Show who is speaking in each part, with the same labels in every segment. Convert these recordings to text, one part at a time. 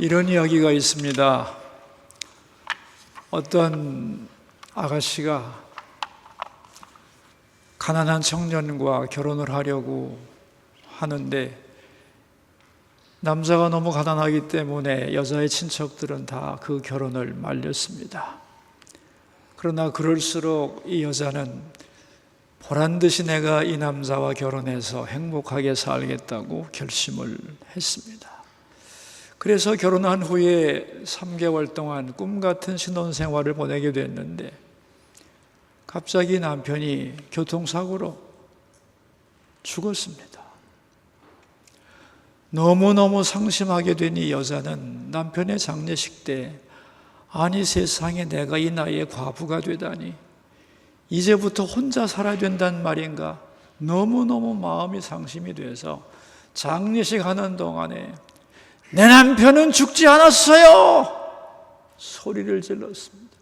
Speaker 1: 이런 이야기가 있습니다. 어떤 아가씨가 가난한 청년과 결혼을 하려고 하는데 남자가 너무 가난하기 때문에 여자의 친척들은 다 그 결혼을 말렸습니다. 그러나 그럴수록 이 여자는 보란듯이 내가 이 남자와 결혼해서 행복하게 살겠다고 결심을 했습니다. 그래서 결혼한 후에 3개월 동안 꿈같은 신혼생활을 보내게 됐는데 갑자기 남편이 교통사고로 죽었습니다. 너무너무 상심하게 된 이 여자는 남편의 장례식 때 아니 세상에 내가 이 나이에 과부가 되다니 이제부터 혼자 살아야 된단 말인가 너무너무 마음이 상심이 돼서 장례식 하는 동안에 내 남편은 죽지 않았어요! 소리를 질렀습니다.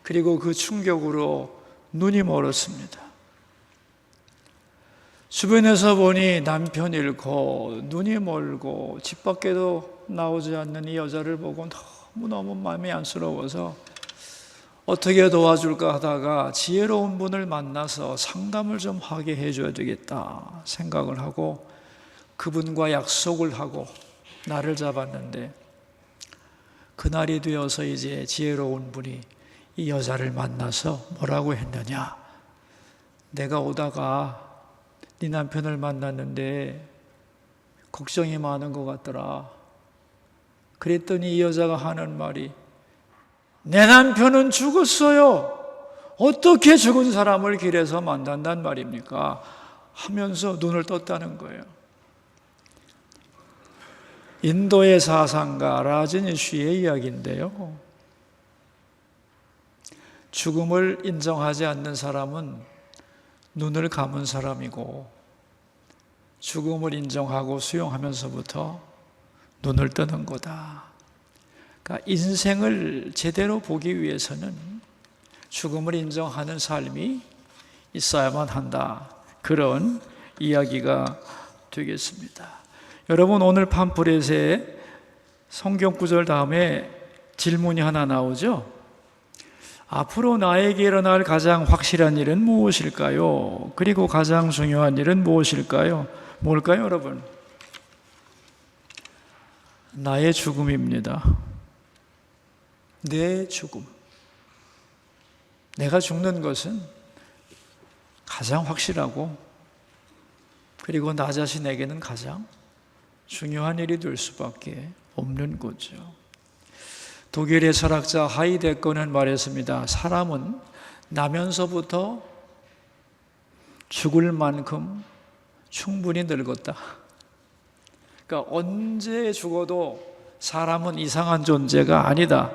Speaker 1: 그리고 그 충격으로 눈이 멀었습니다. 주변에서 보니 남편 잃고 눈이 멀고 집 밖에도 나오지 않는 이 여자를 보고 너무너무 마음이 안쓰러워서 어떻게 도와줄까 하다가 지혜로운 분을 만나서 상담을 좀 하게 해줘야 되겠다 생각을 하고 그분과 약속을 하고 날을 잡았는데 그날이 되어서 이제 지혜로운 분이 이 여자를 만나서 뭐라고 했느냐, 내가 오다가 네 남편을 만났는데 걱정이 많은 것 같더라. 그랬더니 이 여자가 하는 말이 내 남편은 죽었어요. 어떻게 죽은 사람을 길에서 만난단 말입니까? 하면서 눈을 떴다는 거예요. 인도의 사상가 라즈니쉬의 이야기인데요. 죽음을 인정하지 않는 사람은 눈을 감은 사람이고 죽음을 인정하고 수용하면서부터 눈을 뜨는 거다. 그러니까 인생을 제대로 보기 위해서는 죽음을 인정하는 삶이 있어야만 한다. 그런 이야기가 되겠습니다. 여러분, 오늘 팜플렛에 성경 구절 다음에 질문이 하나 나오죠? 앞으로 나에게 일어날 가장 확실한 일은 무엇일까요? 그리고 가장 중요한 일은 무엇일까요? 뭘까요, 여러분? 나의 죽음입니다. 내 죽음. 내가 죽는 것은 가장 확실하고 그리고 나 자신에게는 가장 중요한 일이 될 수밖에 없는 거죠. 독일의 철학자 하이데거는 말했습니다. 사람은 나면서부터 죽을 만큼 충분히 늙었다. 그러니까 언제 죽어도 사람은 이상한 존재가 아니다.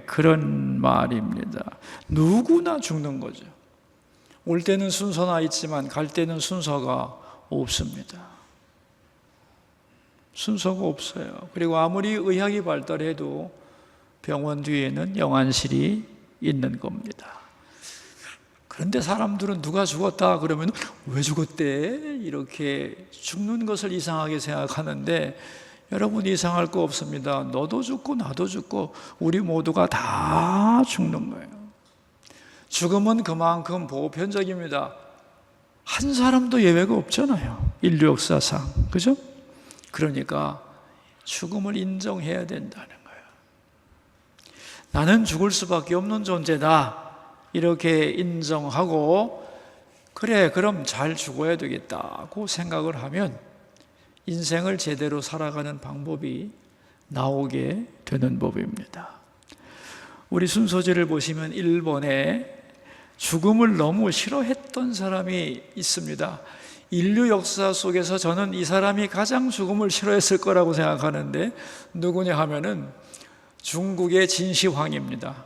Speaker 1: 그런 말입니다. 누구나 죽는 거죠. 올 때는 순서나 있지만 갈 때는 순서가 없습니다. 순서가 없어요. 그리고 아무리 의학이 발달해도 병원 뒤에는 영안실이 있는 겁니다. 그런데 사람들은 누가 죽었다 그러면 왜 죽었대? 이렇게 죽는 것을 이상하게 생각하는데 여러분, 이상할 거 없습니다. 너도 죽고 나도 죽고 우리 모두가 다 죽는 거예요. 죽음은 그만큼 보편적입니다. 한 사람도 예외가 없잖아요. 인류 역사상. 그죠? 그러니까 죽음을 인정해야 된다는 거예요. 나는 죽을 수밖에 없는 존재다. 이렇게 인정하고 그래, 그럼 잘 죽어야 되겠다고 생각을 하면 인생을 제대로 살아가는 방법이 나오게 되는 법입니다. 우리 순서지를 보시면 1번에 죽음을 너무 싫어했던 사람이 있습니다. 인류 역사 속에서 저는 이 사람이 가장 죽음을 싫어했을 거라고 생각하는데 누구냐 하면은 중국의 진시황입니다.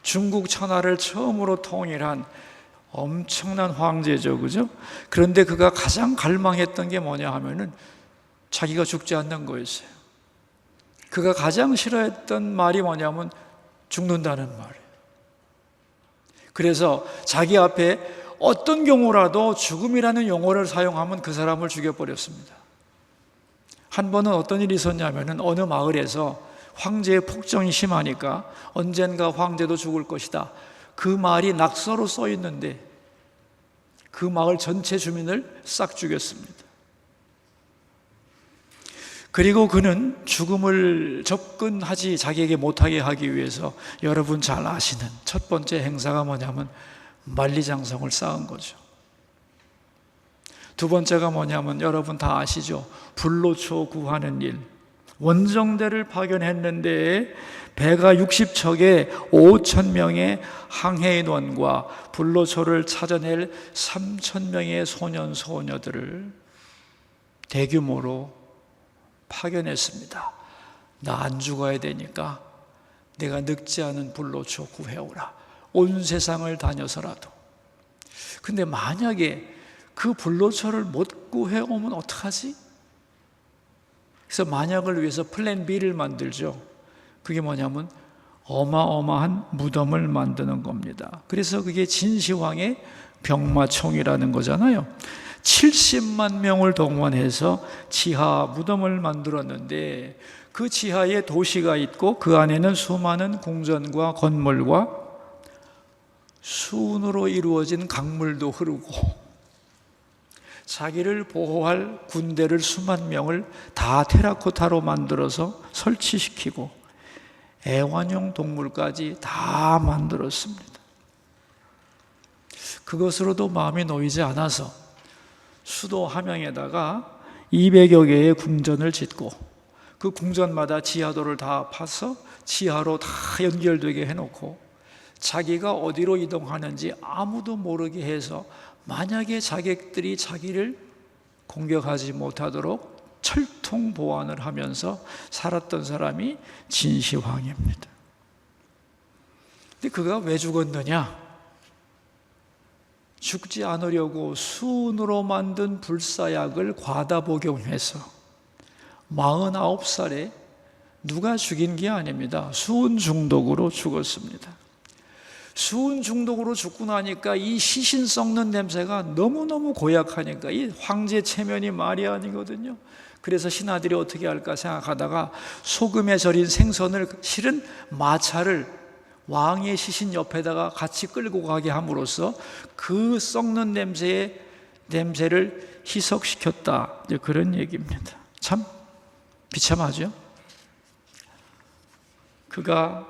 Speaker 1: 중국 천하를 처음으로 통일한 엄청난 황제죠, 그죠? 그런데 그가 가장 갈망했던 게 뭐냐 하면은 자기가 죽지 않는 거였어요. 그가 가장 싫어했던 말이 뭐냐면 죽는다는 말이에요. 그래서 자기 앞에 어떤 경우라도 죽음이라는 용어를 사용하면 그 사람을 죽여버렸습니다. 한 번은 어떤 일이 있었냐면은 어느 마을에서 황제의 폭정이 심하니까 언젠가 황제도 죽을 것이다. 그 말이 낙서로 써 있는데 그 마을 전체 주민을 싹 죽였습니다. 그리고 그는 죽음을 접근하지 자기에게 못하게 하기 위해서 여러분 잘 아시는 첫 번째 행사가 뭐냐면 만리장성을 쌓은 거죠. 두 번째가 뭐냐면 여러분 다 아시죠? 불로초 구하는 일. 원정대를 파견했는데 배가 60척에 5,000명의 항해인원과 불로초를 찾아낼 3,000명의 소년 소녀들을 대규모로 파견했습니다. 나 안 죽어야 되니까 내가 늙지 않은 불로초 구해오라. 온 세상을 다녀서라도. 근데 만약에 그 불로초를 못 구해오면 어떡하지? 그래서 만약을 위해서 플랜 B를 만들죠. 그게 뭐냐면 어마어마한 무덤을 만드는 겁니다. 그래서 그게 진시황의 병마총이라는 거잖아요. 70만 명을 동원해서 지하 무덤을 만들었는데 그 지하에 도시가 있고 그 안에는 수많은 궁전과 건물과 수은으로 이루어진 강물도 흐르고 자기를 보호할 군대를 수만 명을 다 테라코타로 만들어서 설치시키고 애완용 동물까지 다 만들었습니다. 그것으로도 마음이 놓이지 않아서 수도 함양에다가 200여 개의 궁전을 짓고 그 궁전마다 지하도를 다 파서 지하로 다 연결되게 해놓고 자기가 어디로 이동하는지 아무도 모르게 해서 만약에 자객들이 자기를 공격하지 못하도록 철통 보안을 하면서 살았던 사람이 진시황입니다. 근데 그가 왜 죽었느냐? 죽지 않으려고 수은으로 만든 불사약을 과다 복용해서 49살에 누가 죽인 게 아닙니다. 수은 중독으로 죽었습니다. 수은 중독으로 죽고 나니까 이 시신 썩는 냄새가 너무너무 고약하니까 이 황제 체면이 말이 아니거든요. 그래서 신하들이 어떻게 할까 생각하다가 소금에 절인 생선을 실은 마차를 왕의 시신 옆에다가 같이 끌고 가게 함으로써 그 썩는 냄새를 희석시켰다. 그런 얘기입니다. 참 비참하죠? 그가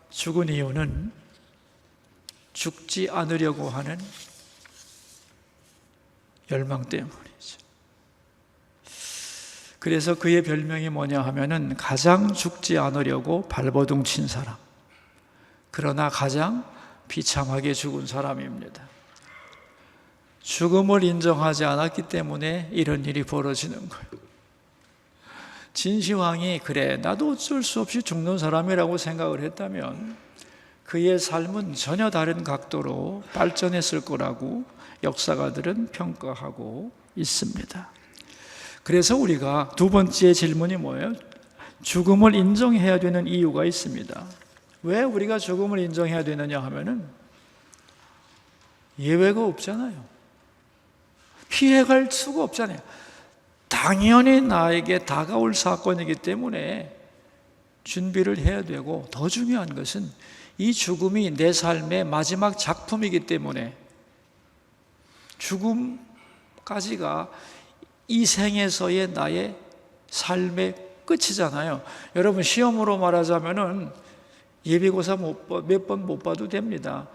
Speaker 1: 죽은 이유는 죽지 않으려고 하는 열망 때문이죠. 그래서 그의 별명이 뭐냐 하면은 가장 죽지 않으려고 발버둥 친 사람, 그러나 가장 비참하게 죽은 사람입니다. 죽음을 인정하지 않았기 때문에 이런 일이 벌어지는 거예요. 진시황이 그래 나도 어쩔 수 없이 죽는 사람이라고 생각을 했다면 그의 삶은 전혀 다른 각도로 발전했을 거라고 역사가들은 평가하고 있습니다. 그래서 우리가 두 번째 질문이 뭐예요? 죽음을 인정해야 되는 이유가 있습니다. 왜 우리가 죽음을 인정해야 되느냐 하면은 예외가 없잖아요. 피해갈 수가 없잖아요. 당연히 나에게 다가올 사건이기 때문에 준비를 해야 되고, 더 중요한 것은 이 죽음이 내 삶의 마지막 작품이기 때문에 죽음까지가 이 생에서의 나의 삶의 끝이잖아요. 여러분 시험으로 말하자면은 예비고사 몇 번 못 봐도 됩니다.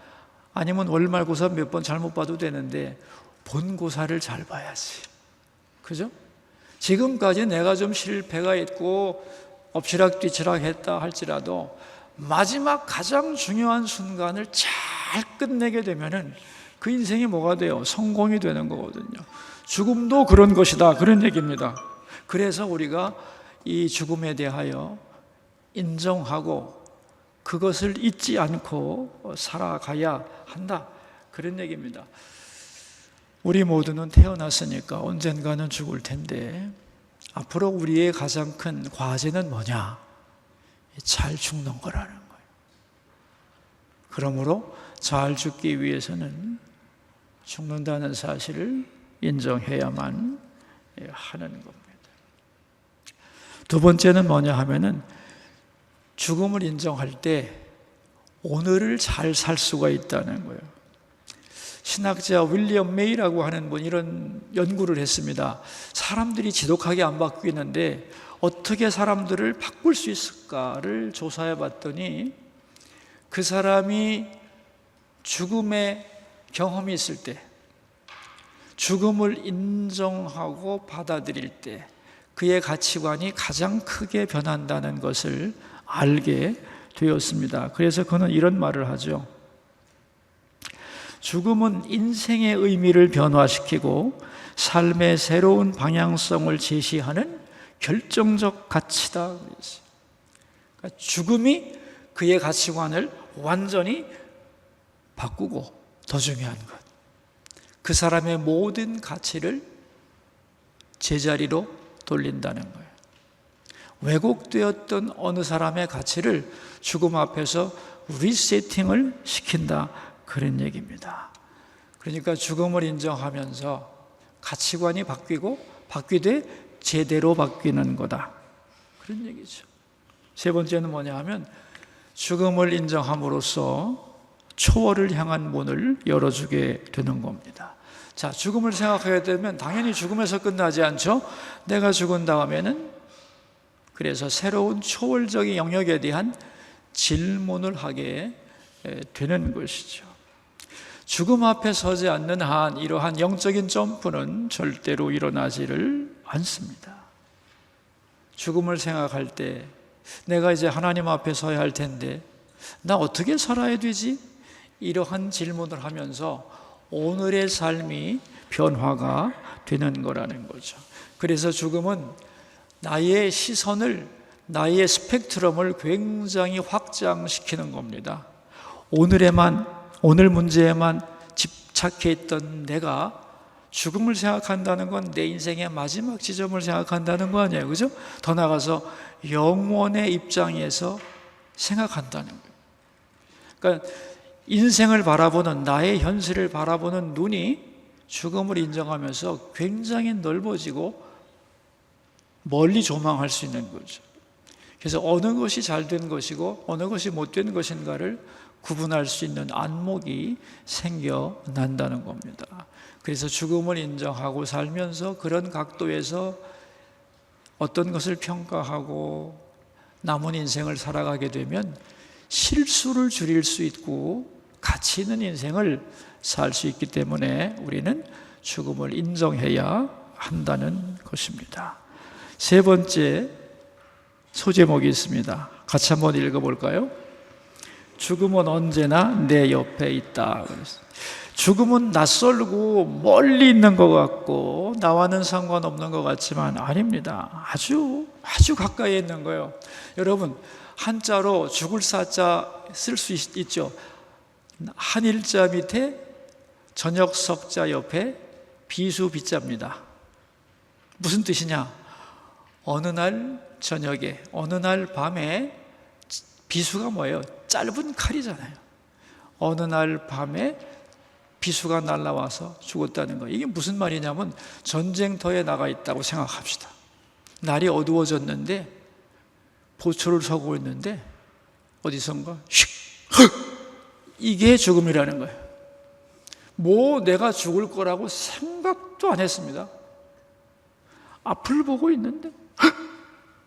Speaker 1: 아니면 월말고사 몇 번 잘못 봐도 되는데 본고사를 잘 봐야지. 그죠? 지금까지 내가 좀 실패가 있고 엎치락뒤치락 했다 할지라도 마지막 가장 중요한 순간을 잘 끝내게 되면은 그 인생이 뭐가 돼요? 성공이 되는 거거든요. 죽음도 그런 것이다, 그런 얘기입니다. 그래서 우리가 이 죽음에 대하여 인정하고 그것을 잊지 않고 살아가야 한다, 그런 얘기입니다. 우리 모두는 태어났으니까 언젠가는 죽을 텐데 앞으로 우리의 가장 큰 과제는 뭐냐? 잘 죽는 거라는 거예요. 그러므로 잘 죽기 위해서는 죽는다는 사실을 인정해야만 하는 겁니다. 두 번째는 뭐냐 하면은 죽음을 인정할 때 오늘을 잘 살 수가 있다는 거예요. 신학자 윌리엄 메이라고 하는 분 이런 연구를 했습니다. 사람들이 지독하게 안 바뀌는데 어떻게 사람들을 바꿀 수 있을까를 조사해 봤더니 그 사람이 죽음의 경험이 있을 때, 죽음을 인정하고 받아들일 때 그의 가치관이 가장 크게 변한다는 것을 알게 되었습니다. 그래서 그는 이런 말을 하죠. 죽음은 인생의 의미를 변화시키고 삶의 새로운 방향성을 제시하는 결정적 가치다. 그러니까 죽음이 그의 가치관을 완전히 바꾸고 더 중요한 것, 그 사람의 모든 가치를 제자리로 돌린다는 거예요. 왜곡되었던 어느 사람의 가치를 죽음 앞에서 리세팅을 시킨다, 그런 얘기입니다. 그러니까 죽음을 인정하면서 가치관이 바뀌되 제대로 바뀌는 거다, 그런 얘기죠. 세 번째는 뭐냐 하면 죽음을 인정함으로써 초월을 향한 문을 열어주게 되는 겁니다. 자, 죽음을 생각하게 되면 당연히 죽음에서 끝나지 않죠. 내가 죽은 다음에는 그래서 새로운 초월적인 영역에 대한 질문을 하게 되는 것이죠. 죽음 앞에 서지 않는 한 이러한 영적인 점프는 절대로 일어나지를 않습니다. 죽음을 생각할 때 내가 이제 하나님 앞에 서야 할 텐데 나 어떻게 살아야 되지? 이러한 질문을 하면서 오늘의 삶이 변화가 되는 거라는 거죠. 그래서 죽음은 나의 시선을, 나의 스펙트럼을 굉장히 확장시키는 겁니다. 오늘 문제에만 집착해 있던 내가 죽음을 생각한다는 건 내 인생의 마지막 지점을 생각한다는 거 아니에요, 그죠? 더 나아가서 영원의 입장에서 생각한다는 거예요. 그러니까 인생을 바라보는, 나의 현실을 바라보는 눈이 죽음을 인정하면서 굉장히 넓어지고 멀리 조망할 수 있는 거죠. 그래서 어느 것이 잘된 것이고 어느 것이 못된 것인가를 구분할 수 있는 안목이 생겨난다는 겁니다. 그래서 죽음을 인정하고 살면서 그런 각도에서 어떤 것을 평가하고 남은 인생을 살아가게 되면 실수를 줄일 수 있고 가치 있는 인생을 살 수 있기 때문에 우리는 죽음을 인정해야 한다는 것입니다. 세 번째 소제목이 있습니다. 같이 한번 읽어볼까요? 죽음은 언제나 내 옆에 있다. 죽음은 낯설고 멀리 있는 것 같고 나와는 상관없는 것 같지만 아닙니다. 아주 가까이 있는 거예요. 여러분, 한자로 죽을 사자 쓸 수 있죠. 한일자 밑에 저녁 석자 옆에 비수 비자입니다. 무슨 뜻이냐? 어느 날 저녁에, 어느 날 밤에, 비수가 뭐예요? 짧은 칼이잖아요. 어느 날 밤에 비수가 날아와서 죽었다는 거예요. 이게 무슨 말이냐면 전쟁터에 나가 있다고 생각합시다. 날이 어두워졌는데 보초를 서고 있는데 어디선가 이게 죽음이라는 거예요. 내가 죽을 거라고 생각도 안 했습니다. 앞을 보고 있는데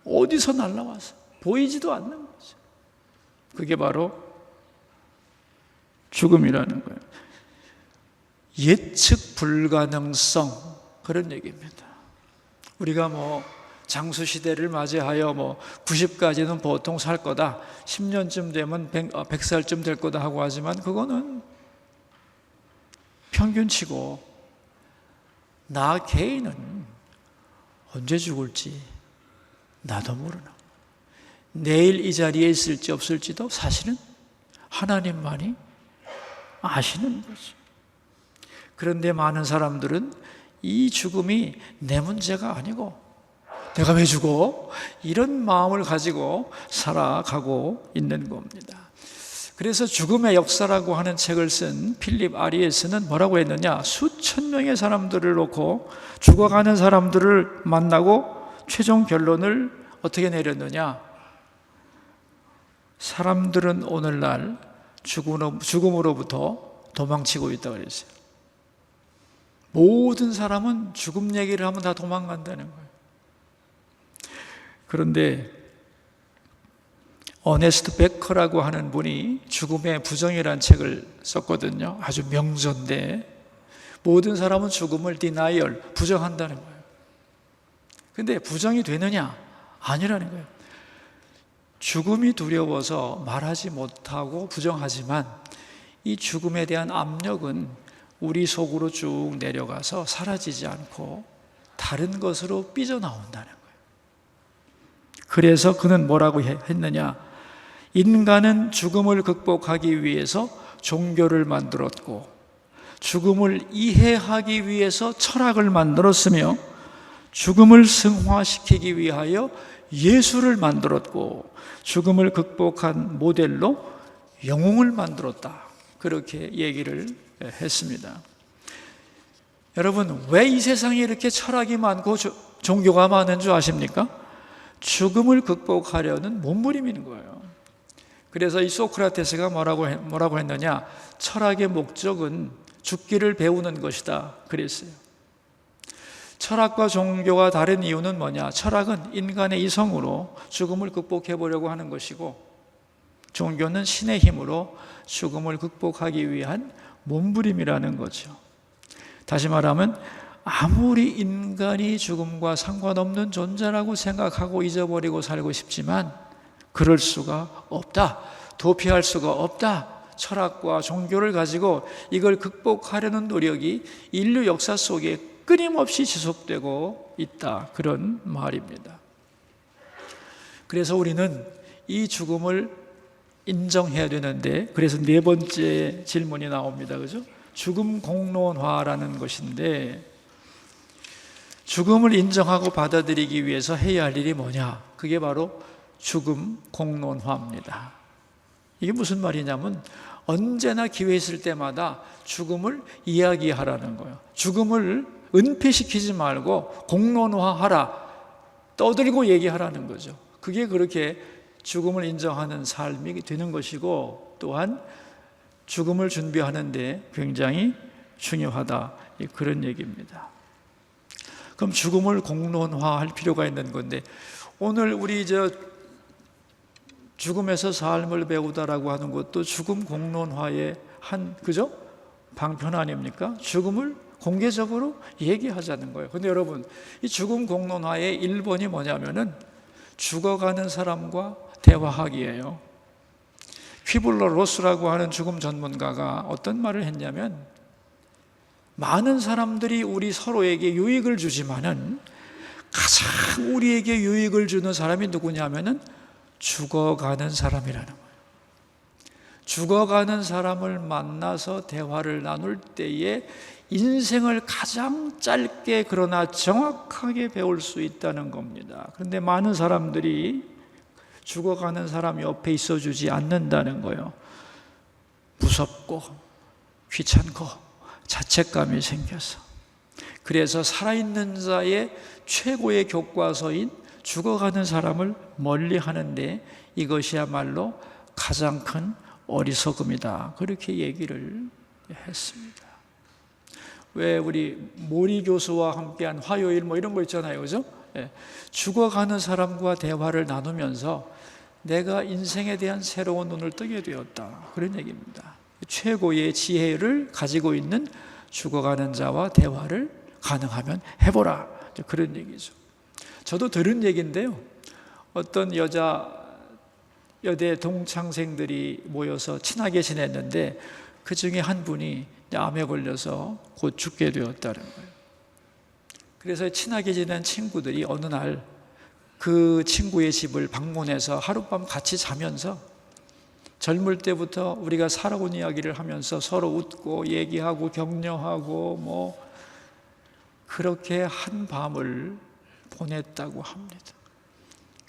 Speaker 1: 어디서 날아와서 보이지도 않는 거죠. 그게 바로 죽음이라는 거예요. 예측 불가능성, 그런 얘기입니다. 우리가 장수 시대를 맞이하여 90까지는 보통 살 거다, 10년쯤 되면 100살쯤 될 거다 하고 하지만 그거는 평균치고 나 개인은 언제 죽을지 나도 모르나. 내일 이 자리에 있을지 없을지도 사실은 하나님만이 아시는 거죠. 그런데 많은 사람들은 이 죽음이 내 문제가 아니고 내가 왜 죽어? 이런 마음을 가지고 살아가고 있는 겁니다. 그래서 죽음의 역사라고 하는 책을 쓴 필립 아리에스는 뭐라고 했느냐? 수천 명의 사람들을 놓고 죽어가는 사람들을 만나고 최종 결론을 어떻게 내렸느냐? 사람들은 오늘날 죽음으로부터 도망치고 있다고 그랬어요. 모든 사람은 죽음 얘기를 하면 다 도망간다는 거예요. 그런데 어네스트 베커라고 하는 분이 죽음의 부정이라는 책을 썼거든요. 아주 명저인데 모든 사람은 죽음을 denial, 부정한다는 거예요. 근데 부정이 되느냐? 아니라는 거예요. 죽음이 두려워서 말하지 못하고 부정하지만 이 죽음에 대한 압력은 우리 속으로 쭉 내려가서 사라지지 않고 다른 것으로 삐져나온다는 거예요. 그래서 그는 뭐라고 했느냐? 인간은 죽음을 극복하기 위해서 종교를 만들었고 죽음을 이해하기 위해서 철학을 만들었으며 죽음을 승화시키기 위하여 예술을 만들었고 죽음을 극복한 모델로 영웅을 만들었다. 그렇게 얘기를 했습니다. 여러분, 왜 이 세상에 이렇게 철학이 많고 종교가 많은 줄 아십니까? 죽음을 극복하려는 몸부림인 거예요. 그래서 이 소크라테스가 뭐라고 했느냐? 철학의 목적은 죽기를 배우는 것이다 그랬어요. 철학과 종교가 다른 이유는 뭐냐? 철학은 인간의 이성으로 죽음을 극복해 보려고 하는 것이고 종교는 신의 힘으로 죽음을 극복하기 위한 몸부림이라는 거죠. 다시 말하면 아무리 인간이 죽음과 상관없는 존재라고 생각하고 잊어버리고 살고 싶지만 그럴 수가 없다. 도피할 수가 없다. 철학과 종교를 가지고 이걸 극복하려는 노력이 인류 역사 속에 끊임없이 지속되고 있다. 그런 말입니다. 그래서 우리는 이 죽음을 인정해야 되는데, 그래서 네 번째 질문이 나옵니다. 그죠? 죽음 공론화라는 것인데, 죽음을 인정하고 받아들이기 위해서 해야 할 일이 뭐냐? 그게 바로 죽음 공론화입니다. 이게 무슨 말이냐면 언제나 기회 있을 때마다 죽음을 이야기하라는 거예요. 죽음을 은폐시키지 말고 공론화하라, 떠들고 얘기하라는 거죠. 그게 그렇게 죽음을 인정하는 삶이 되는 것이고 또한 죽음을 준비하는데 굉장히 중요하다, 그런 얘기입니다. 그럼 죽음을 공론화할 필요가 있는 건데, 오늘 우리 죽음에서 삶을 배우다라고 하는 것도 죽음 공론화의 그죠? 방편 아닙니까? 죽음을 공개적으로 얘기하자는 거예요. 근데 여러분, 이 죽음 공론화의 1번이 뭐냐면은 죽어가는 사람과 대화하기예요. 퀴블러 로스라고 하는 죽음 전문가가 어떤 말을 했냐면, 많은 사람들이 우리 서로에게 유익을 주지만은 가장 우리에게 유익을 주는 사람이 누구냐면은 죽어가는 사람이라는 거예요. 죽어가는 사람을 만나서 대화를 나눌 때에 인생을 가장 짧게 그러나 정확하게 배울 수 있다는 겁니다. 그런데 많은 사람들이 죽어가는 사람 옆에 있어주지 않는다는 거예요. 무섭고 귀찮고 자책감이 생겨서. 그래서 살아있는 자의 최고의 교과서인 죽어가는 사람을 멀리 하는데 이것이야말로 가장 큰 어리석음이다, 그렇게 얘기를 했습니다. 왜 우리 모리 교수와 함께한 화요일 이런 거 있잖아요, 그죠? 죽어가는 사람과 대화를 나누면서 내가 인생에 대한 새로운 눈을 뜨게 되었다, 그런 얘기입니다. 최고의 지혜를 가지고 있는 죽어가는 자와 대화를 가능하면 해보라, 그런 얘기죠. 저도 들은 얘기인데요, 어떤 여대 동창생들이 모여서 친하게 지냈는데 그 중에 한 분이 암에 걸려서 곧 죽게 되었다는 거예요. 그래서 친하게 지낸 친구들이 어느 날 그 친구의 집을 방문해서 하룻밤 같이 자면서 젊을 때부터 우리가 살아온 이야기를 하면서 서로 웃고 얘기하고 격려하고 그렇게 한 밤을 보냈다고 합니다.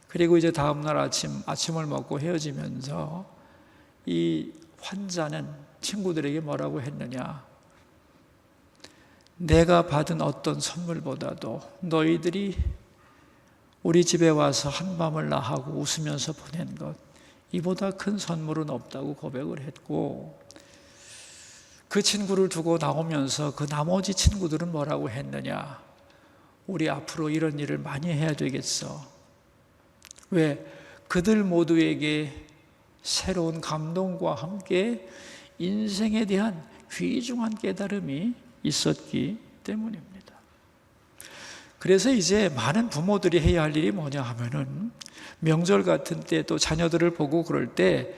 Speaker 1: 그리고 이제 다음날 아침을 먹고 헤어지면서 이 환자는 친구들에게 뭐라고 했느냐? 내가 받은 어떤 선물보다도 너희들이 우리 집에 와서 한밤을 나하고 웃으면서 보낸 것, 이보다 큰 선물은 없다고 고백을 했고, 그 친구를 두고 나오면서 그 나머지 친구들은 뭐라고 했느냐? 우리 앞으로 이런 일을 많이 해야 되겠어. 왜? 그들 모두에게 새로운 감동과 함께 인생에 대한 귀중한 깨달음이 있었기 때문입니다. 그래서 이제 많은 부모들이 해야 할 일이 뭐냐 하면은, 명절 같은 때 또 자녀들을 보고 그럴 때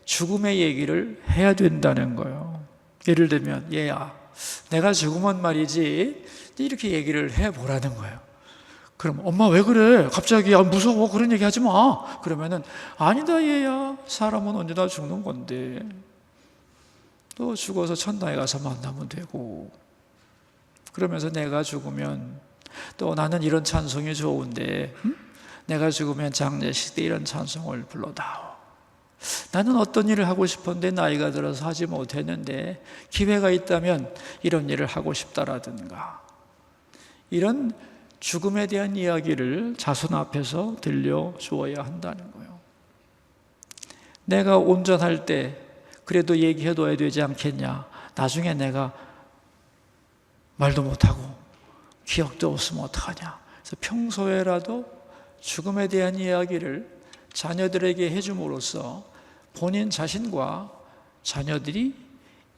Speaker 1: 죽음의 얘기를 해야 된다는 거예요. 예를 들면, 얘야, 내가 죽으면 말이지, 이렇게 얘기를 해보라는 거예요. 그럼 엄마 왜 그래? 갑자기 무서워, 그런 얘기 하지 마. 그러면은 아니다 얘야, 사람은 언제나 죽는 건데 또 죽어서 천당에 가서 만나면 되고, 그러면서 내가 죽으면 또 나는 이런 찬송이 좋은데 내가 죽으면 장례식 때 이런 찬송을 불러다오. 나는 어떤 일을 하고 싶은데 나이가 들어서 하지 못했는데 기회가 있다면 이런 일을 하고 싶다라든가, 이런 죽음에 대한 이야기를 자손 앞에서 들려주어야 한다는 거예요. 내가 온전할 때 그래도 얘기해둬야 되지 않겠냐? 나중에 내가 말도 못하고 기억도 없으면 어떡하냐? 그래서 평소에라도 죽음에 대한 이야기를 자녀들에게 해줌으로써 본인 자신과 자녀들이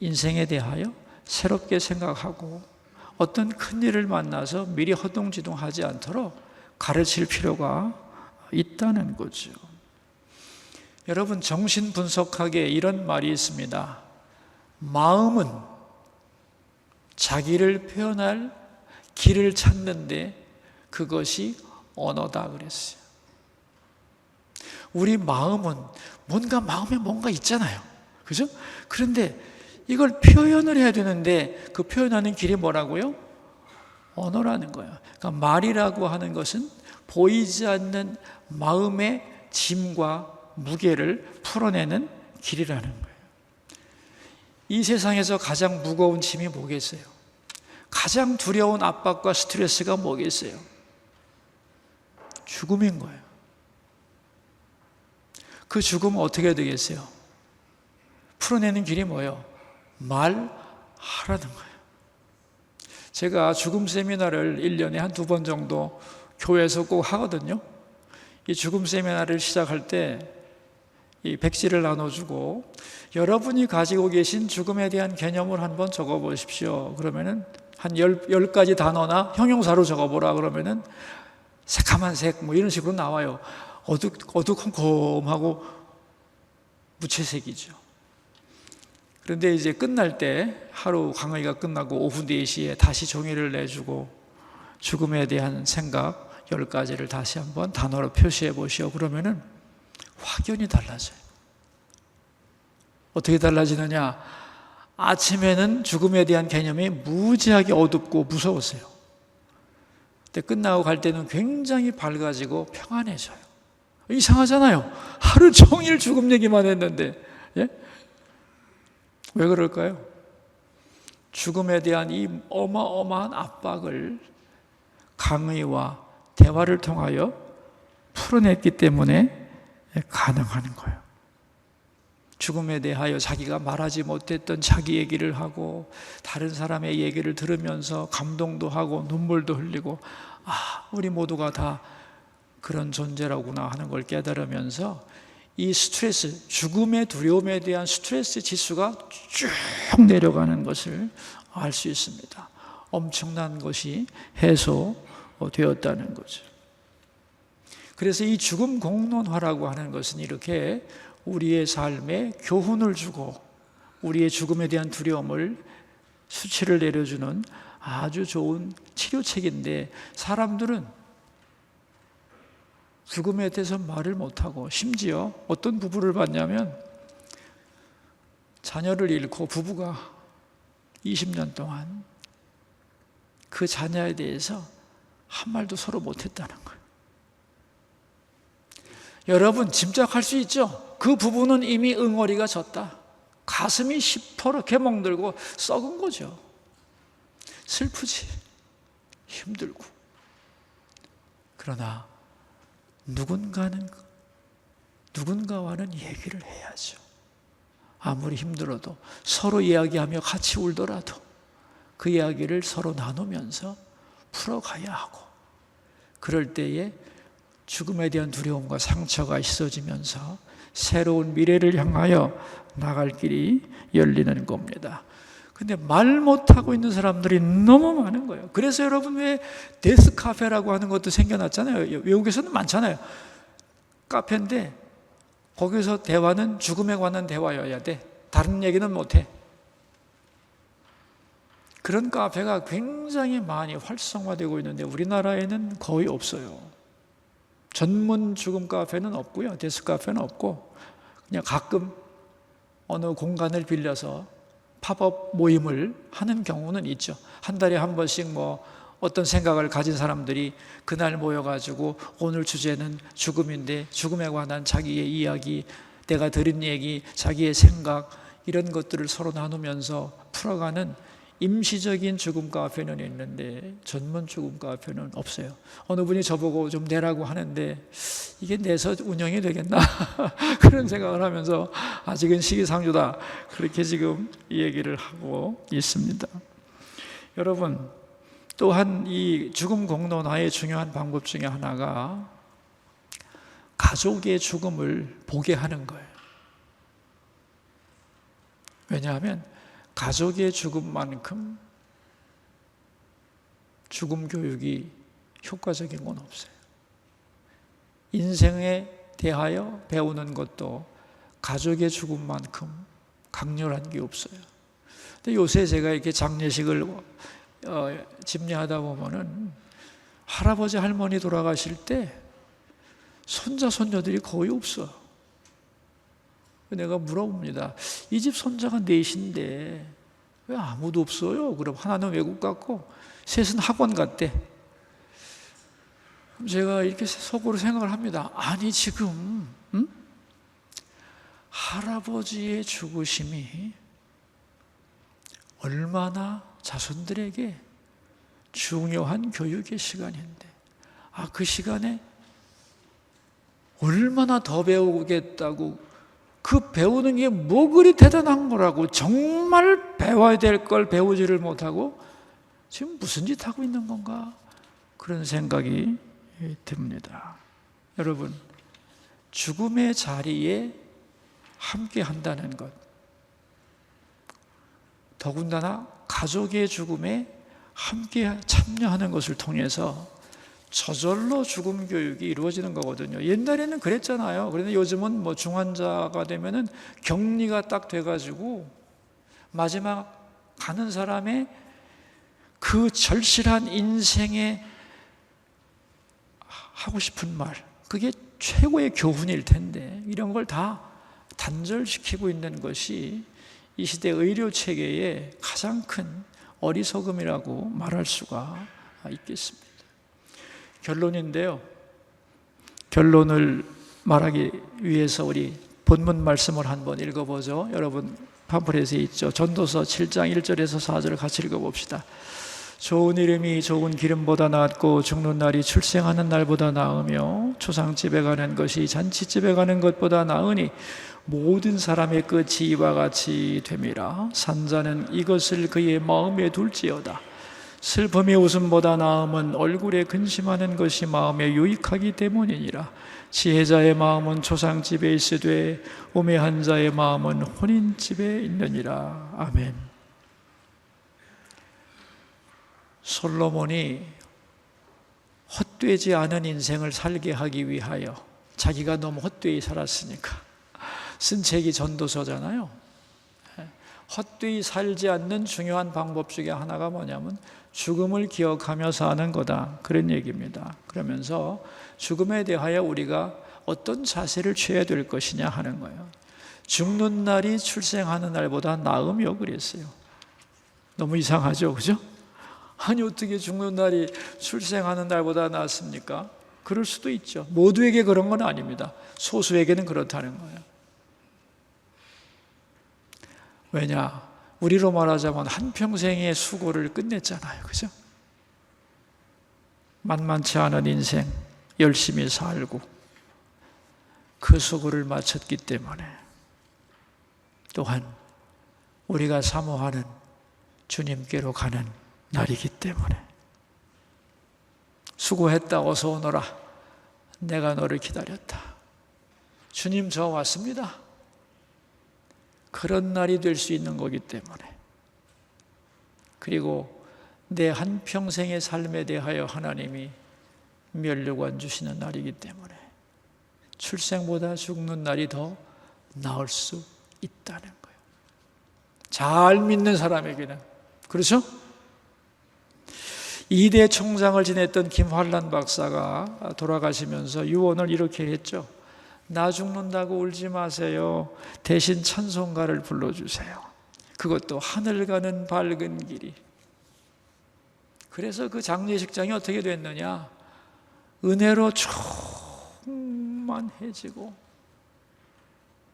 Speaker 1: 인생에 대하여 새롭게 생각하고 어떤 큰 일을 만나서 미리 허둥지둥하지 않도록 가르칠 필요가 있다는 거죠. 여러분, 정신분석학에 이런 말이 있습니다. 마음은 자기를 표현할 길을 찾는데 그것이 언어다 그랬어요. 우리 마음은 마음에 뭔가 있잖아요. 그죠? 그런데 이걸 표현을 해야 되는데 그 표현하는 길이 뭐라고요? 언어라는 거예요. 그러니까 말이라고 하는 것은 보이지 않는 마음의 짐과 무게를 풀어내는 길이라는 거예요. 이 세상에서 가장 무거운 짐이 뭐겠어요? 가장 두려운 압박과 스트레스가 뭐겠어요? 죽음인 거예요. 그 죽음은 어떻게 되겠어요? 풀어내는 길이 뭐예요? 말하라는 거예요. 제가 죽음 세미나를 1년에 한 2번 정도 교회에서 꼭 하거든요. 이 죽음 세미나를 시작할 때 이 백지를 나눠주고, 여러분이 가지고 계신 죽음에 대한 개념을 한번 적어보십시오. 그러면은 한 10가지 단어나 형용사로 적어보라 그러면은 새카만 색 뭐 이런 식으로 나와요. 어두컴컴하고 무채색이죠. 그런데 이제 끝날 때 하루 강의가 끝나고 오후 4시에 다시 종이를 내주고 죽음에 대한 생각 10가지를 다시 한번 단어로 표시해 보시오. 그러면은 확연히 달라져요. 어떻게 달라지느냐? 아침에는 죽음에 대한 개념이 무지하게 어둡고 무서웠어요. 근데 끝나고 갈 때는 굉장히 밝아지고 평안해져요. 이상하잖아요. 하루 종일 죽음 얘기만 했는데. 예? 왜 그럴까요? 죽음에 대한 이 어마어마한 압박을 강의와 대화를 통하여 풀어냈기 때문에 가능한 거예요. 죽음에 대하여 자기가 말하지 못했던 자기 얘기를 하고 다른 사람의 얘기를 들으면서 감동도 하고 눈물도 흘리고, 우리 모두가 다 그런 존재라구나 하는 걸 깨달으면서 이 스트레스, 죽음의 두려움에 대한 스트레스 지수가 쭉 내려가는 것을 알 수 있습니다. 엄청난 것이 해소되었다는 거죠. 그래서 이 죽음 공론화라고 하는 것은 이렇게 우리의 삶에 교훈을 주고 우리의 죽음에 대한 두려움을 수치를 내려주는 아주 좋은 치료책인데, 사람들은 죽음에 대해서 말을 못하고, 심지어 어떤 부부를 봤냐면 자녀를 잃고 부부가 20년 동안 그 자녀에 대해서 한 말도 서로 못했다는 거예요. 여러분 짐작할 수 있죠? 그 부부는 이미 응어리가 졌다. 가슴이 시퍼렇게 멍들고 썩은 거죠. 슬프지, 힘들고. 그러나 누군가는 누군가와는 얘기를 해야죠. 아무리 힘들어도 서로 이야기하며 같이 울더라도 그 이야기를 서로 나누면서 풀어가야 하고, 그럴 때에 죽음에 대한 두려움과 상처가 있어지면서 새로운 미래를 향하여 나갈 길이 열리는 겁니다. 근데 말 못하고 있는 사람들이 너무 많은 거예요. 그래서 여러분 왜 데스 카페라고 하는 것도 생겨났잖아요. 외국에서는 많잖아요. 카페인데 거기서 대화는 죽음에 관한 대화여야 돼. 다른 얘기는 못해. 그런 카페가 굉장히 많이 활성화되고 있는데 우리나라에는 거의 없어요. 전문 죽음 카페는 없고요. 데스 카페는 없고, 그냥 가끔 어느 공간을 빌려서 팝업 모임을 하는 경우는 있죠. 한 달에 한 번씩 어떤 생각을 가진 사람들이 그날 모여가지고 오늘 주제는 죽음인데 죽음에 관한 자기의 이야기, 내가 들은 얘기, 자기의 생각, 이런 것들을 서로 나누면서 풀어가는 임시적인 죽음 카페는 있는데 전문 죽음 카페는 없어요. 어느 분이 저보고 좀 내라고 하는데 이게 내서 운영이 되겠나 그런 생각을 하면서 아직은 시기상조다, 그렇게 지금 이 얘기를 하고 있습니다. 여러분, 또한 이 죽음 공론화의 중요한 방법 중에 하나가 가족의 죽음을 보게 하는 거예요. 왜냐하면 가족의 죽음만큼 죽음 교육이 효과적인 건 없어요. 인생에 대하여 배우는 것도 가족의 죽음만큼 강렬한 게 없어요. 근데 요새 제가 이렇게 장례식을 집례하다 보면은 할아버지 할머니 돌아가실 때 손자 손녀들이 거의 없어. 내가 물어봅니다. 이 집 손자가 넷인데 왜 아무도 없어요? 그럼 하나는 외국 갔고 셋은 학원 갔대. 그럼 제가 이렇게 속으로 생각을 합니다. 아니 지금 할아버지의 죽으심이 얼마나 자손들에게 중요한 교육의 시간인데, 그 시간에 얼마나 더 배우겠다고, 그 배우는 게 뭐 그리 대단한 거라고 정말 배워야 될 걸 배우지를 못하고 지금 무슨 짓 하고 있는 건가, 그런 생각이 듭니다. 여러분, 죽음의 자리에 함께 한다는 것, 더군다나 가족의 죽음에 함께 참여하는 것을 통해서 저절로 죽음 교육이 이루어지는 거거든요. 옛날에는 그랬잖아요. 그런데 요즘은 중환자가 되면은 격리가 딱 돼가지고 마지막 가는 사람의 그 절실한 인생에 하고 싶은 말, 그게 최고의 교훈일 텐데 이런 걸 다 단절시키고 있는 것이 이 시대 의료 체계의 가장 큰 어리석음이라고 말할 수가 있겠습니다. 결론인데요, 결론을 말하기 위해서 우리 본문 말씀을 한번 읽어보죠. 여러분 팜플렛에 있죠. 전도서 7장 1절에서 4절을 같이 읽어봅시다. 좋은 이름이 좋은 기름보다 낫고 죽는 날이 출생하는 날보다 나으며 초상집에 가는 것이 잔치집에 가는 것보다 나으니 모든 사람의 끝이 이와 같이 됨이라. 산자는 이것을 그의 마음에 둘지어다. 슬픔이 웃음보다 나음은 얼굴에 근심하는 것이 마음에 유익하기 때문이니라. 지혜자의 마음은 초상집에 있으되 우매한 자의 마음은 혼인집에 있느니라. 아멘. 솔로몬이 헛되지 않은 인생을 살게 하기 위하여, 자기가 너무 헛되이 살았으니까 쓴 책이 전도서잖아요. 헛되이 살지 않는 중요한 방법 중에 하나가 뭐냐면 죽음을 기억하며 사는 거다, 그런 얘기입니다. 그러면서 죽음에 대하여 우리가 어떤 자세를 취해야 될 것이냐 하는 거예요. 죽는 날이 출생하는 날보다 나으며 그랬어요. 너무 이상하죠, 그죠? 아니 어떻게 죽는 날이 출생하는 날보다 낫습니까? 그럴 수도 있죠. 모두에게 그런 건 아닙니다. 소수에게는 그렇다는 거예요. 왜냐? 우리로 말하자면 한평생의 수고를 끝냈잖아요, 그죠? 만만치 않은 인생 열심히 살고, 그 수고를 마쳤기 때문에, 또한 우리가 사모하는 주님께로 가는 날이기 때문에, 수고했다, 어서 오너라, 내가 너를 기다렸다, 주님 저 왔습니다, 그런 날이 될 수 있는 거기 때문에, 그리고 내 한평생의 삶에 대하여 하나님이 면류관 주시는 날이기 때문에 출생보다 죽는 날이 더 나을 수 있다는 거예요. 잘 믿는 사람에게는. 그렇죠? 2대 총장을 지냈던 김환란 박사가 돌아가시면서 유언을 이렇게 했죠. 나 죽는다고 울지 마세요. 대신 찬송가를 불러주세요. 그것도 하늘 가는 밝은 길이. 그래서 그 장례식장이 어떻게 됐느냐? 은혜로 충만해지고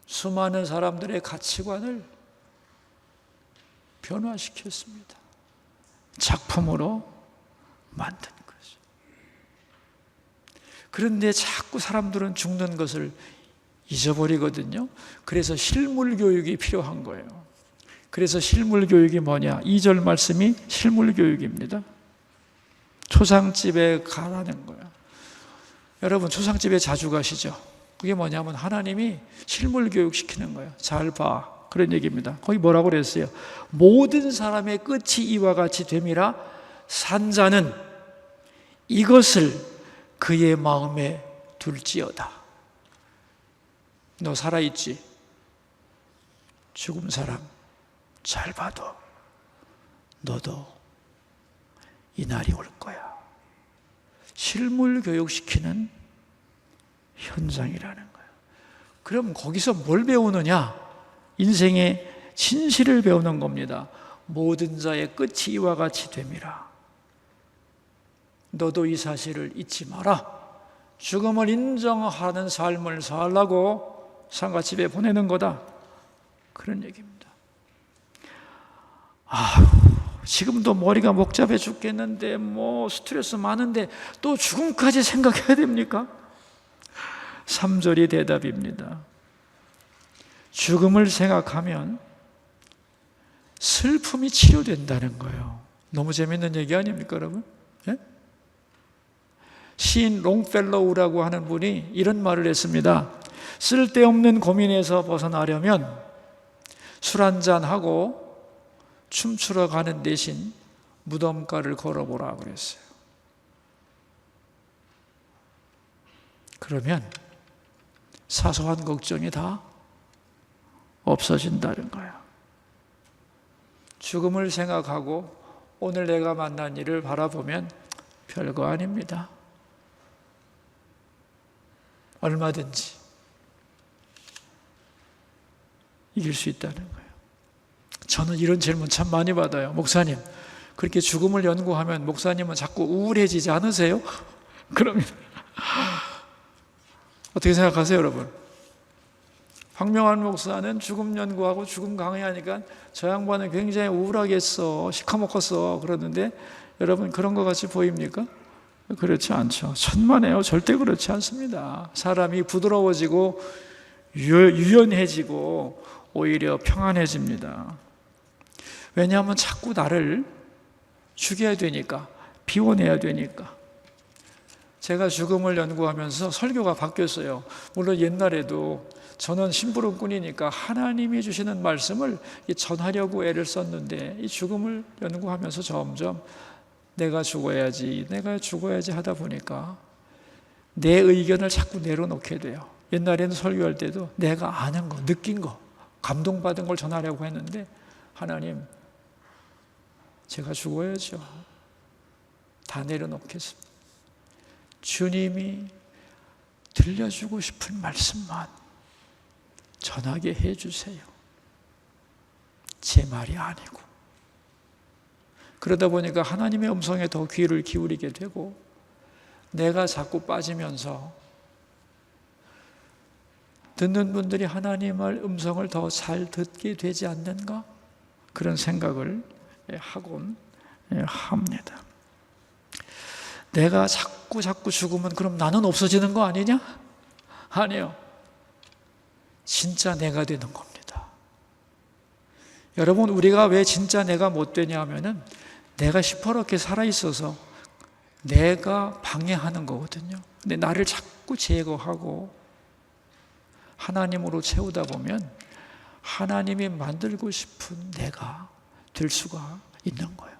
Speaker 1: 수많은 사람들의 가치관을 변화시켰습니다. 작품으로 만든 거죠. 그런데 자꾸 사람들은 죽는 것을 잊어버리거든요. 그래서 실물 교육이 필요한 거예요. 그래서 실물 교육이 뭐냐? 2절 말씀이 실물 교육입니다. 초상집에 가라는 거예요. 여러분 초상집에 자주 가시죠? 그게 뭐냐면 하나님이 실물 교육시키는 거예요. 잘 봐. 그런 얘기입니다. 거기 뭐라고 그랬어요? 모든 사람의 끝이 이와 같이 됨이라 산 자는 이것을 그의 마음에 둘지어다. 너 살아있지? 죽은 사람 잘 봐도 너도 이 날이 올 거야. 실물 교육시키는 현장이라는 거예요. 그럼 거기서 뭘 배우느냐? 인생의 진실을 배우는 겁니다. 모든 자의 끝이 이와 같이 됨이라. 너도 이 사실을 잊지 마라. 죽음을 인정하는 삶을 살라고 상가집에 보내는 거다. 그런 얘기입니다. 지금도 머리가 복잡해 죽겠는데 스트레스 많은데 또 죽음까지 생각해야 됩니까? 3절이 대답입니다. 죽음을 생각하면 슬픔이 치료된다는 거예요. 너무 재밌는 얘기 아닙니까, 여러분? 예? 시인 롱펠로우라고 하는 분이 이런 말을 했습니다. 쓸데없는 고민에서 벗어나려면 술 한잔하고 춤추러 가는 대신 무덤가를 걸어보라 그랬어요. 그러면 사소한 걱정이 다 없어진다는 거예요. 죽음을 생각하고 오늘 내가 만난 일을 바라보면 별거 아닙니다. 얼마든지 이길 수 있다는 거예요. 저는 이런 질문 참 많이 받아요. 목사님, 그렇게 죽음을 연구하면 목사님은 자꾸 우울해지지 않으세요? 그러면 어떻게 생각하세요, 여러분? 황명환 목사는 죽음 연구하고 죽음 강의하니까 저 양반은 굉장히 우울하겠어, 시커멓겠어 그러는데 여러분 그런 것 같이 보입니까? 그렇지 않죠. 천만에요. 절대 그렇지 않습니다. 사람이 부드러워지고 유연해지고 오히려 평안해집니다. 왜냐하면 자꾸 나를 죽여야 되니까, 비워내야 되니까. 제가 죽음을 연구하면서 설교가 바뀌었어요. 물론 옛날에도 저는 심부름꾼이니까 하나님이 주시는 말씀을 전하려고 애를 썼는데 이 죽음을 연구하면서 점점 내가 죽어야지 하다 보니까 내 의견을 자꾸 내려놓게 돼요. 옛날에는 설교할 때도 내가 아는 거, 느낀 거, 감동받은 걸 전하려고 했는데 하나님, 제가 죽어야죠. 다 내려놓겠습니다. 주님이 들려주고 싶은 말씀만 전하게 해주세요. 제 말이 아니고. 그러다 보니까 하나님의 음성에 더 귀를 기울이게 되고 내가 자꾸 빠지면서 듣는 분들이 하나님의 음성을 더 잘 듣게 되지 않는가? 그런 생각을 하곤 합니다. 내가 자꾸 죽으면 그럼 나는 없어지는 거 아니냐? 아니요. 진짜 내가 되는 겁니다. 여러분, 우리가 왜 진짜 내가 못 되냐 하면은 내가 시퍼렇게 살아있어서 내가 방해하는 거거든요. 근데 나를 자꾸 제거하고 하나님으로 채우다 보면 하나님이 만들고 싶은 내가 될 수가 있는 거예요.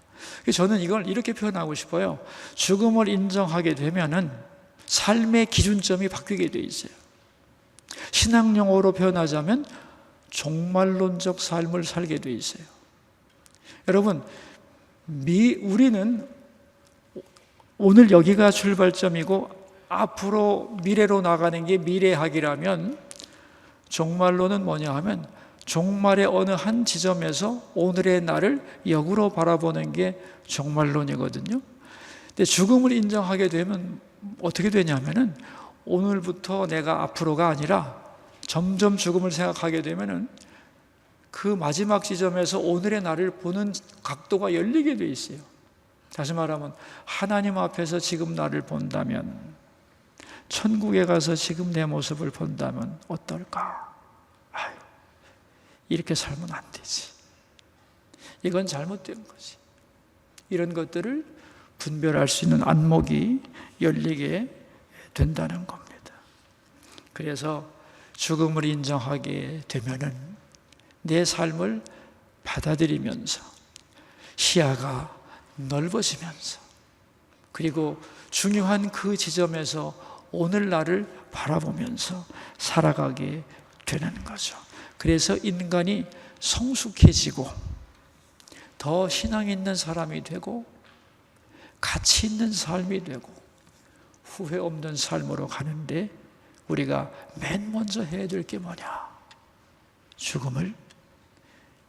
Speaker 1: 저는 이걸 이렇게 표현하고 싶어요. 죽음을 인정하게 되면은 삶의 기준점이 바뀌게 돼 있어요. 신앙 용어로 표현하자면 종말론적 삶을 살게 돼 있어요. 여러분, 우리는 오늘 여기가 출발점이고 앞으로 미래로 나가는 게 미래학이라면 종말론은 뭐냐 하면 종말의 어느 한 지점에서 오늘의 나를 역으로 바라보는 게 종말론이거든요. 근데 죽음을 인정하게 되면 어떻게 되냐면은 오늘부터 내가 앞으로가 아니라 점점 죽음을 생각하게 되면은 그 마지막 지점에서 오늘의 나를 보는 각도가 열리게 돼 있어요. 다시 말하면 하나님 앞에서 지금 나를 본다면, 천국에 가서 지금 내 모습을 본다면 어떨까? 아유, 이렇게 살면 안 되지. 이건 잘못된 거지. 이런 것들을 분별할 수 있는 안목이 열리게 된다는 겁니다. 그래서 죽음을 인정하게 되면은 내 삶을 받아들이면서 시야가 넓어지면서 그리고 중요한 그 지점에서 오늘 나를 바라보면서 살아가게 되는 거죠. 그래서 인간이 성숙해지고 더 신앙 있는 사람이 되고 가치 있는 삶이 되고 후회 없는 삶으로 가는데 우리가 맨 먼저 해야 될 게 뭐냐? 죽음을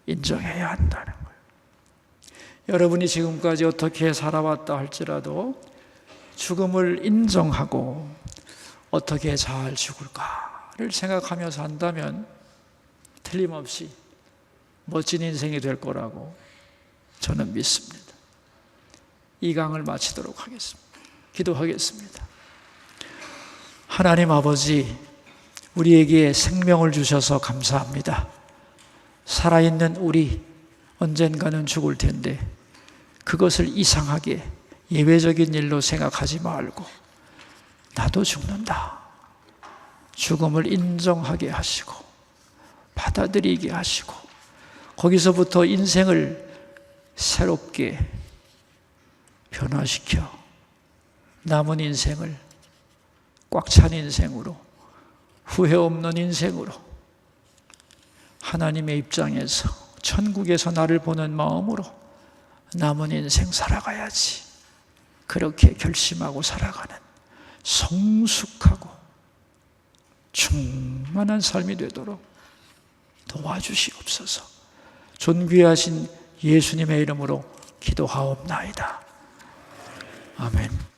Speaker 1: 인정해야 한다는 거예요. 여러분이 지금까지 어떻게 살아왔다 할지라도 죽음을 인정하고 어떻게 잘 죽을까를 생각하며 산다면 틀림없이 멋진 인생이 될 거라고 저는 믿습니다. 이 강을 마치도록 하겠습니다. 기도하겠습니다. 하나님 아버지, 우리에게 생명을 주셔서 감사합니다. 살아있는 우리 언젠가는 죽을 텐데 그것을 이상하게 예외적인 일로 생각하지 말고 나도 죽는다. 죽음을 인정하게 하시고 받아들이게 하시고 거기서부터 인생을 새롭게 변화시켜 남은 인생을 꽉 찬 인생으로, 후회 없는 인생으로 하나님의 입장에서 천국에서 나를 보는 마음으로 남은 인생 살아가야지, 그렇게 결심하고 살아가는 성숙하고 충만한 삶이 되도록 도와주시옵소서. 존귀하신 예수님의 이름으로 기도하옵나이다. 아멘.